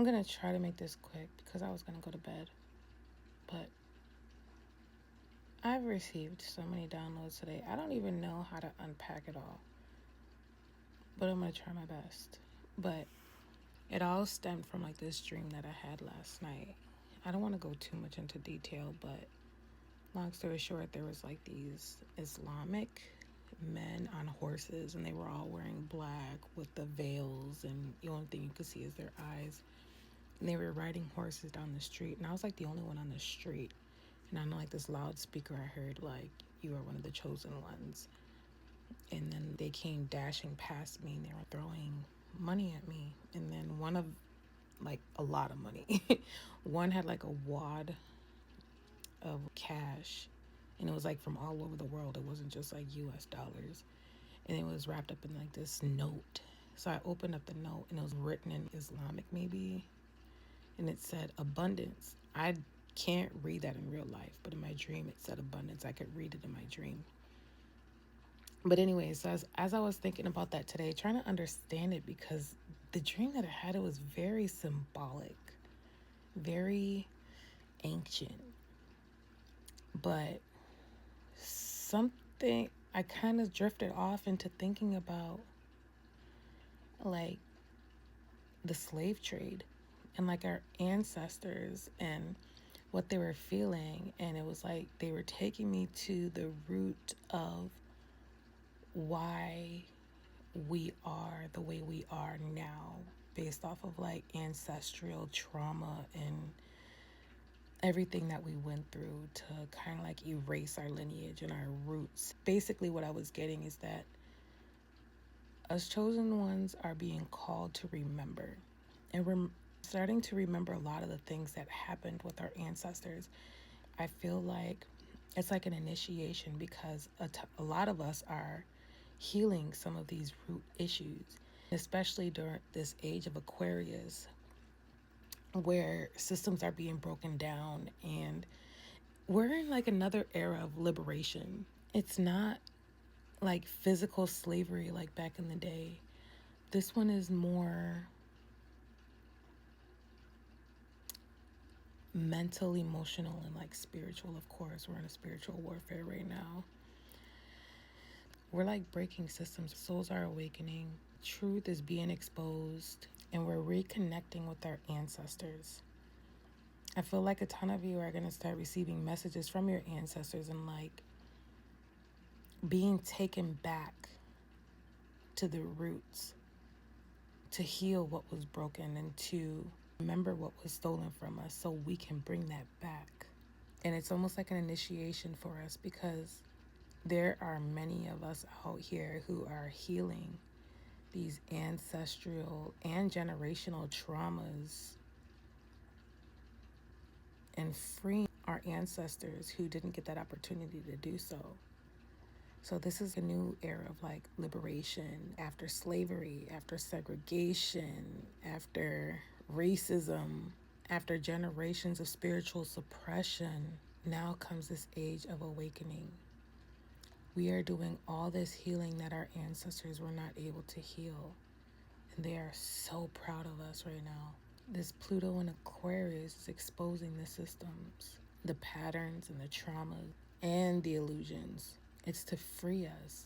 going to try to make this quick because I was going to go to bed. But I've received so many downloads today. I don't even know how to unpack it all. But I'm going to try my best. But it all stemmed from like this dream that I had last night. I don't want to go too much into detail, but long story short, there was like these Islamic men on horses, and they were all wearing black with the veils, and the only thing you could see is their eyes. And they were riding horses down the street, and I was like the only one on the street. And on like this loudspeaker, I heard like, "You are one of the chosen ones." And then they came dashing past me, and they were throwing money at me. And then one of, like, a lot of money. One had like a wad of cash, and it was like from all over the world. It wasn't just like US dollars. And it was wrapped up in like this note. So I opened up the note, and it was written in Islamic maybe, and it said abundance. I can't read that in real life, but in my dream it said abundance. I could read it in my dream. But anyways, so as I was thinking about that today, trying to understand it, because the dream that I had, it was very symbolic, very ancient. But something, I kind of drifted off into thinking about like the slave trade and like our ancestors and what they were feeling. And it was like they were taking me to the root of why we are the way we are now, based off of like ancestral trauma and everything that we went through to kind of like erase our lineage and our roots. Basically, what I was getting is that us chosen ones are being called to remember. And we're starting to remember a lot of the things that happened with our ancestors. I feel like it's like an initiation, because a lot of us are healing some of these root issues, especially during this age of Aquarius, where systems are being broken down, and we're in like another era of liberation. It's not like physical slavery like back in the day. This one is more mental, emotional, and like spiritual. Of course, we're in a spiritual warfare right now. We're like breaking systems. Souls are awakening. Truth is being exposed, and we're reconnecting with our ancestors. I feel like a ton of you are going to start receiving messages from your ancestors and like being taken back to the roots, to heal what was broken and to remember what was stolen from us so we can bring that back. And it's almost like an initiation for us, because there are many of us out here who are healing these ancestral and generational traumas and freeing our ancestors who didn't get that opportunity to do so. So this is a new era of like liberation after slavery, after segregation, after racism, after generations of spiritual suppression. Now comes this age of awakening. We are doing all this healing that our ancestors were not able to heal. And they are so proud of us right now. This Pluto in Aquarius is exposing the systems, the patterns and the traumas and the illusions. It's to free us.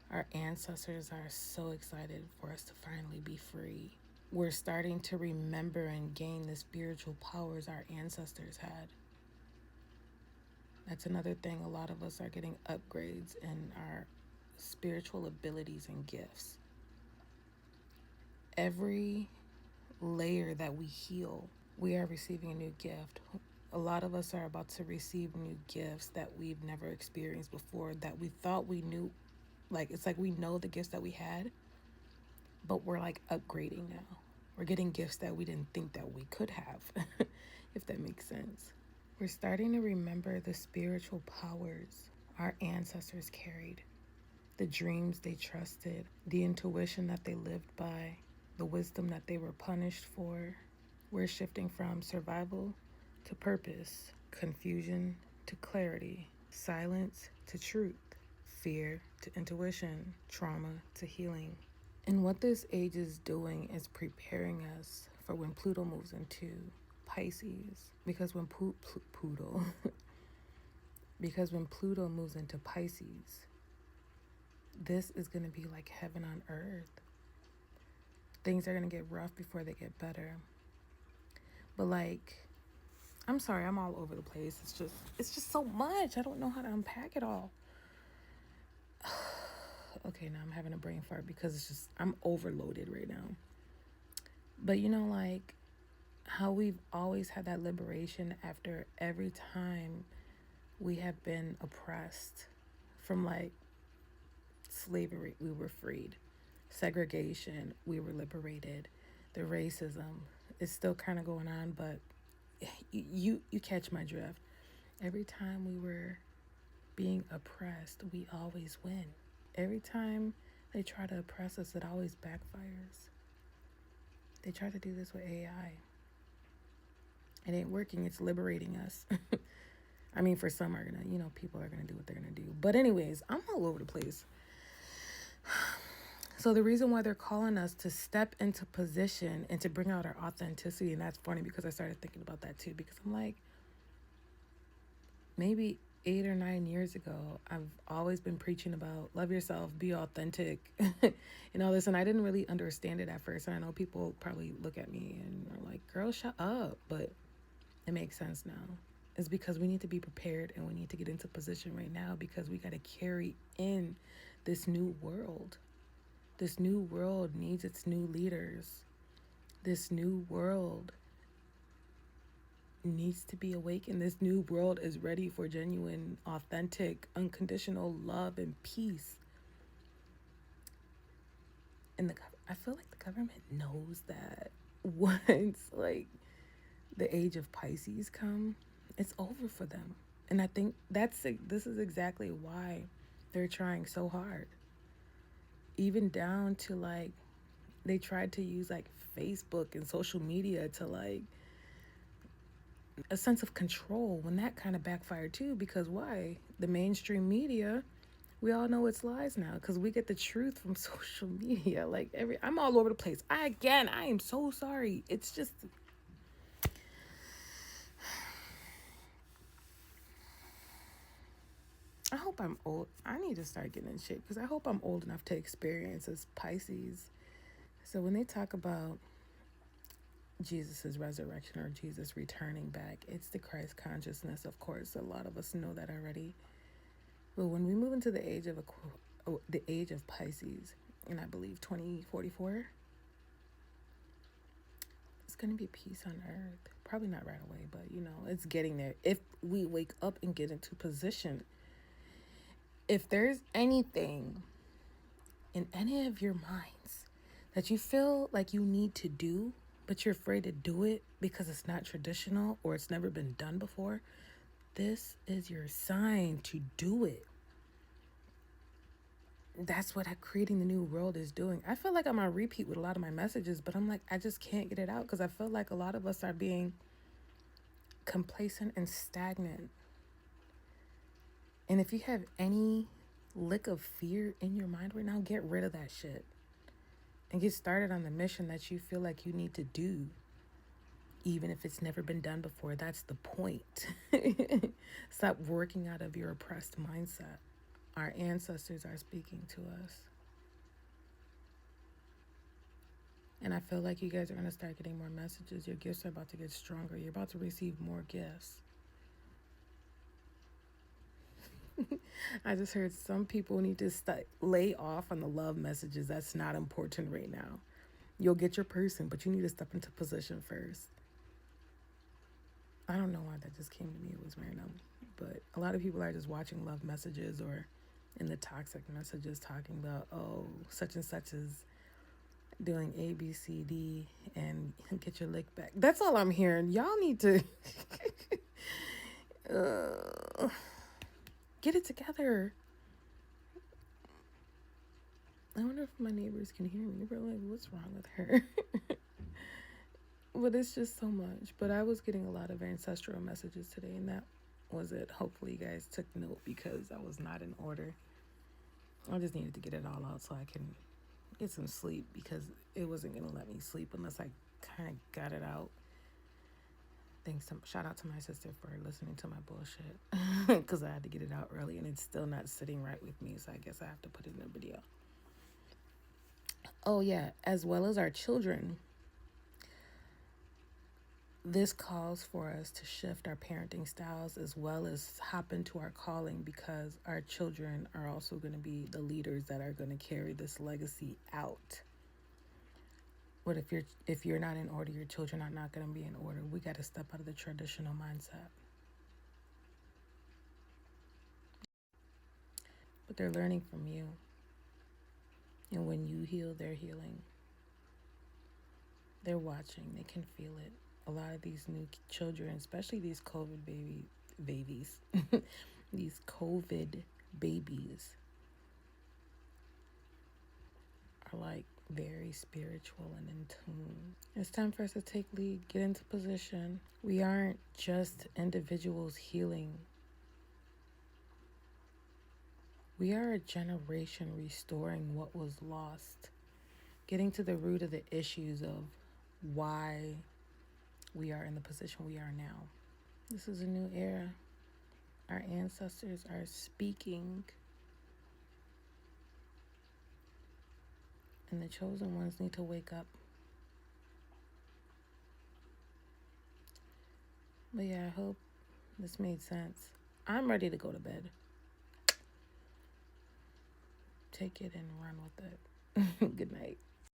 Our ancestors are so excited for us to finally be free. We're starting to remember and gain the spiritual powers our ancestors had. That's another thing. A lot of us are getting upgrades in our spiritual abilities and gifts. Every layer that we heal, we are receiving a new gift. A lot of us are about to receive new gifts that we've never experienced before, that we thought we knew. Like, it's like we know the gifts that we had, but we're like upgrading now. We're getting gifts that we didn't think that we could have, if that makes sense. We're starting to remember the spiritual powers our ancestors carried, the dreams they trusted, the intuition that they lived by, the wisdom that they were punished for. We're shifting from survival to purpose, confusion to clarity, silence to truth, fear to intuition, trauma to healing. And what this age is doing is preparing us for when Pluto moves into Pisces, because when Pluto because when Pluto moves into Pisces, this is going to be like heaven on earth. Things are going to get rough before they get better. But like, I'm sorry, I'm all over the place. It's just so much. I don't know how to unpack it all. Okay, now I'm having a brain fart because I'm overloaded right now. But like how we've always had that liberation after every time we have been oppressed from like slavery, we were freed. Segregation, we were liberated. The racism is still kind of going on, but you catch my drift. Every time we were being oppressed, we always win. Every time they try to oppress us, it always backfires. They try to do this with AI. It ain't working. It's liberating us. I mean, for some are gonna, people are gonna do what they're gonna do. But anyways, I'm all over the place. So the reason why they're calling us to step into position and to bring out our authenticity, and that's funny because I started thinking about that too, because I'm like, maybe 8 or 9 years ago, I've always been preaching about love yourself, be authentic, and all this. And I didn't really understand it at first. And I know people probably look at me and are like, girl, shut up. But it makes sense now. It's because we need to be prepared and we need to get into position right now because we got to carry in this new world. This new world needs its new leaders. This new world needs to be awakened. This new world is ready for genuine, authentic, unconditional love and peace. And I feel like the government knows that once like the age of Pisces come, it's over for them. And I think this is exactly why they're trying so hard. Even down to like, they tried to use like Facebook and social media to like a sense of control, when that kind of backfired too. Because why? The mainstream media, we all know it's lies now because we get the truth from social media. Like I'm all over the place. I am so sorry. It's just, I hope I'm old. I need to start getting in shape because I hope I'm old enough to experience as Pisces. So when they talk about Jesus's resurrection or Jesus returning back, it's the Christ consciousness. Of course, a lot of us know that already. But when we move into the age of Pisces, and I believe 2044, it's going to be peace on earth. Probably not right away, but it's getting there. If we wake up and get into position, if there's anything in any of your minds that you feel like you need to do, but you're afraid to do it because it's not traditional or it's never been done before, this is your sign to do it. That's what creating the new world is doing. I feel like I'm on repeat with a lot of my messages, but I'm like, I just can't get it out because I feel like a lot of us are being complacent and stagnant. And if you have any lick of fear in your mind right now, get rid of that shit and get started on the mission that you feel like you need to do, even if it's never been done before. That's the point. Stop working out of your oppressed mindset. Our ancestors are speaking to us. And I feel like you guys are going to start getting more messages. Your gifts are about to get stronger. You're about to receive more gifts. I just heard some people need to lay off on the love messages. That's not important right now. You'll get your person, but you need to step into position first. I don't know why that just came to me. It was random. But a lot of people are just watching love messages or in the toxic messages talking about, oh, such and such is doing A, B, C, D, and get your lick back. That's all I'm hearing. Y'all need to get it together. I wonder if my neighbors can hear me. They're like, what's wrong with her? But it's just so much. But I was getting a lot of ancestral messages today, and that was it. Hopefully you guys took note because I was not in order. I just needed to get it all out so I can get some sleep because it wasn't going to let me sleep unless I kind of got it out. Thanks. Shout out to my sister for listening to my bullshit because I had to get it out early and it's still not sitting right with me. So I guess I have to put it in a video. Oh, yeah. As well as our children, this calls for us to shift our parenting styles as well as hop into our calling, because our children are also going to be the leaders that are going to carry this legacy out. But if you're not in order, your children are not going to be in order. We got to step out of the traditional mindset. But they're learning from you. And when you heal, they're healing. They're watching. They can feel it. A lot of these new children, especially these COVID babies, these COVID babies are like very spiritual and in tune. It's time for us to take lead, get into position. We aren't just individuals healing. We are a generation restoring what was lost, getting to the root of the issues of why we are in the position we are now. This is a new era. Our ancestors are speaking, and the chosen ones need to wake up. But yeah, I hope this made sense. I'm ready to go to bed. Take it and run with it. Good night.